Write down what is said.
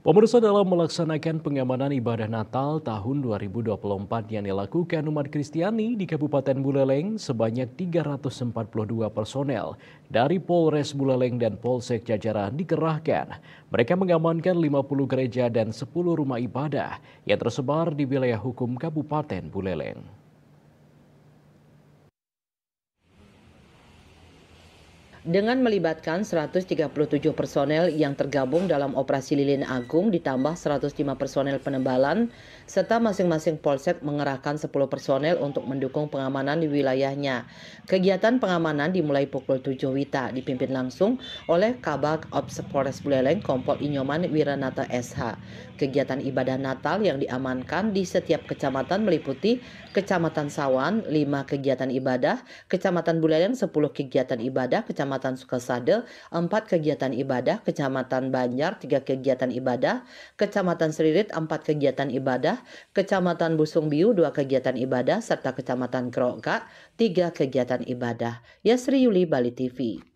Pemirsa, dalam melaksanakan pengamanan ibadah Natal tahun 2024 yang dilakukan umat Kristiani di Kabupaten Buleleng sebanyak 342 personel dari Polres Buleleng dan Polsek Jajaran dikerahkan. Mereka mengamankan 50 gereja dan 10 rumah ibadah yang tersebar di wilayah hukum Kabupaten Buleleng. Dengan melibatkan 137 personel yang tergabung dalam operasi Lilin Agung ditambah 105 personel penebalan, serta masing-masing polsek mengerahkan 10 personel untuk mendukung pengamanan di wilayahnya. Kegiatan pengamanan dimulai pukul 7 WITA, dipimpin langsung oleh Kabag Ops Polres Buleleng Kompol Inyoman Wiranata SH. Kegiatan ibadah Natal yang diamankan di setiap kecamatan meliputi Kecamatan Sawan 5 kegiatan ibadah, Kecamatan Buleleng 10 kegiatan ibadah, Kecamatan Sukasade 4 kegiatan ibadah, Kecamatan Banjar 3 kegiatan ibadah, Kecamatan Seririt 4 kegiatan ibadah, Kecamatan Busung Biu 2 kegiatan ibadah, serta Kecamatan Keroka 3 kegiatan ibadah. Yasri Yuli, Bali TV.